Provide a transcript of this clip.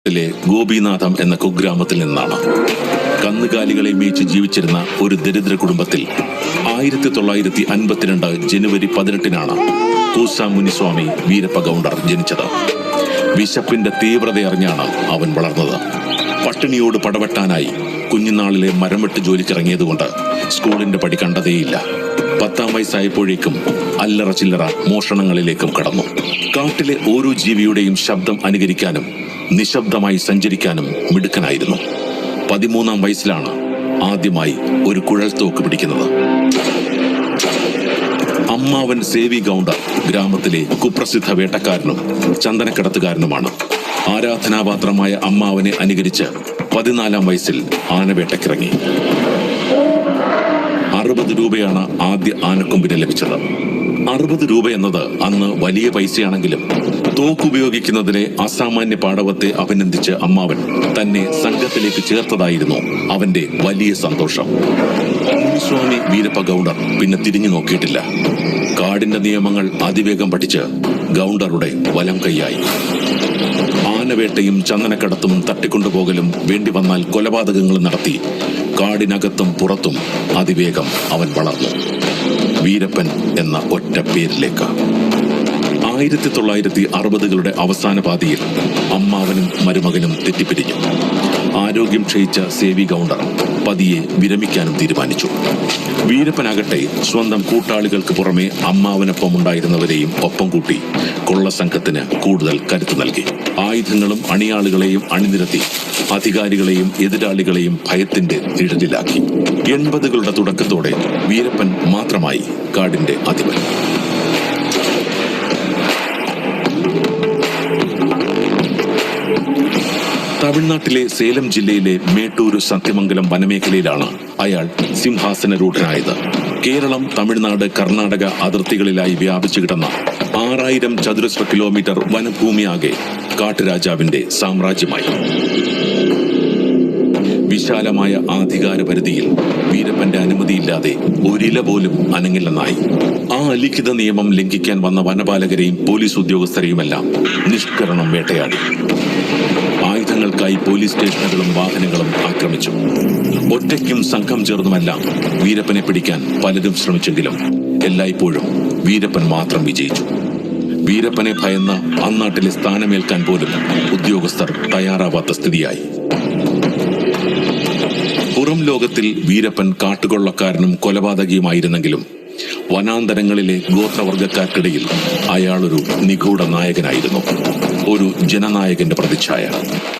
ിലെ ഗോപിനാഥം എന്ന കുഗ്രാമത്തിൽ നിന്നാണ്. കന്നുകാലികളെ മേച്ച് ജീവിച്ചിരുന്ന ഒരു ദരിദ്ര കുടുംബത്തിൽ 1952 ജനുവരി 18 കൂസ മുനിസ്വാമി വീരപ്പ ഗൗണ്ടർ ജനിച്ചത്. വിശപ്പിന്റെ തീവ്രതയറിഞ്ഞാണ് അവൻ വളർന്നത്. പട്ടിണിയോട് പടവെട്ടാനായി കുഞ്ഞുനാളിലെ മരംവെട്ട് ജോലിക്കിറങ്ങിയതുകൊണ്ട് സ്കൂളിന്റെ പടി കണ്ടതേയില്ല. 10ാം വയസ്സായപ്പോഴേക്കും അല്ലറ ചില്ലറ മോഷണങ്ങളിലേക്കും കടന്നു. കാട്ടിലെ ഓരോ ജീവിയുടെയും ശബ്ദം അനുകരിക്കാനും നിശബ്ദമായി സഞ്ചരിക്കാനും മിടുക്കനായിരുന്നു. 13ാം വയസ്സിലാണ് ആദ്യമായി ഒരു കുഴൽത്തോക്ക് പിടിക്കുന്നത്. അമ്മാവൻ സേവി ഗൗണ്ടർ ഗ്രാമത്തിലെ കുപ്രസിദ്ധ വേട്ടക്കാരനും ചന്ദനക്കടത്തുകാരനുമാണ്. ആരാധനാപാത്രമായ അമ്മാവനെ അനുകരിച്ച് 14ാം വയസ്സിൽ ആനവേട്ടക്കിറങ്ങി. 60 രൂപയാണ് ആദ്യ ആനക്കൊമ്പിന് ലഭിച്ചത്. 60 രൂപ എന്നത് അന്ന് വലിയ പൈസയാണെങ്കിലും തോക്കുപയോഗിക്കുന്നതിലെ അസാമാന്യ പാടവത്തെ അഭിനന്ദിച്ച് അമ്മാവൻ തന്നെ സംഘത്തിലേക്ക് ചേർത്തതായിരുന്നു അവന്റെ വലിയ സന്തോഷം. മുനിസ്വാമി വീരപ്പ ഗൗണ്ടർ പിന്നെ തിരിഞ്ഞു നോക്കിയിട്ടില്ല. കാടിന്റെ നിയമങ്ങൾ അതിവേഗം പഠിച്ച് ഗൗണ്ടറുടെ വലം കൈയായി. ആനവേട്ടയും ചന്ദനക്കടത്തും തട്ടിക്കൊണ്ടുപോകലും വേണ്ടി വന്നാൽ കൊലപാതകങ്ങളും നടത്തി കാടിനകത്തും പുറത്തും അതിവേഗം അവൻ വളർന്നു. വീരപ്പൻ എന്ന ഒറ്റ പേരിലേക്ക്. 1960കളുടെ അവസാന പാതിയിൽ അമ്മാവനും മരുമകനും തെറ്റിപ്പിരിഞ്ഞു. ആരോഗ്യം ക്ഷയിച്ച സേവി ഗൗണ്ടർ പതിയെ വിരമിക്കാനും തീരുമാനിച്ചു. വീരപ്പനാകട്ടെ സ്വന്തം കൂട്ടാളികൾക്ക് പുറമെ അമ്മാവനൊപ്പം ഉണ്ടായിരുന്നവരെയും ഒപ്പം കൂട്ടി കൊള്ളസംഘത്തിന് കൂടുതൽ കരുത്തു നൽകി. ആയുധങ്ങളും അണിയാളുകളെയും അണിനിരത്തി അധികാരികളെയും എതിരാളികളെയും ഭയത്തിന്റെ നിഴലിലാക്കി. 80കളുടെ തുടക്കത്തോടെ വീരപ്പൻ മാത്രമായി കാടിന്റെ അധിപൻ. തമിഴ്നാട്ടിലെ സേലം ജില്ലയിലെ മേട്ടൂര് സത്യമംഗലം വനമേഖലയിലാണ് അയാൾ സിംഹാസനരൂഢനായത്. കേരളം, തമിഴ്നാട്, കർണാടക അതിർത്തികളിലായി വ്യാപിച്ചു കിടന്ന 6000 ചതുരശ്ര കിലോമീറ്റർ വനഭൂമിയാകെ കാട്ടുരാജാവിന്റെ സാമ്രാജ്യമായി. വിശാലമായ അധികാര പരിധിയിൽ വീരപ്പന്റെ അനുമതിയില്ലാതെ ഒരില പോലും അനങ്ങില്ലെന്നായി. ആ അലിഖിത നിയമം ലംഘിക്കാൻ വന്ന വനപാലകരെയും പോലീസ് ഉദ്യോഗസ്ഥരെയുമെല്ലാം നിഷ്കരണം വേട്ടയാടി. ആയുധങ്ങൾക്കായി പോലീസ് സ്റ്റേഷനുകളും വാഹനങ്ങളും ആക്രമിച്ചു. ഒറ്റയ്ക്കും സംഘം ചേർന്നുമെല്ലാം വീരപ്പനെ പിടിക്കാൻ പലരും ശ്രമിച്ചെങ്കിലും എല്ലായ്പ്പോഴും വീരപ്പൻ മാത്രം വിജയിച്ചു. വീരപ്പനെ ഭയന്ന അന്നാട്ടിലെ സ്ഥാനമേൽക്കാൻ പോലും ഉദ്യോഗസ്ഥർ തയ്യാറാവാത്ത സ്ഥിതിയായി. പുറം ലോകത്തിൽ വീരപ്പൻ കാട്ടുകൊള്ളക്കാരനും കൊലപാതകിയുമായിരുന്നെങ്കിലും വനാന്തരങ്ങളിലെ ഗോത്രവർഗക്കാർക്കിടയിൽ അയാളൊരു നിഗൂഢ നായകനായിരുന്നു. ഒരു ജനനായകന്റെ പ്രതിച്ഛായ.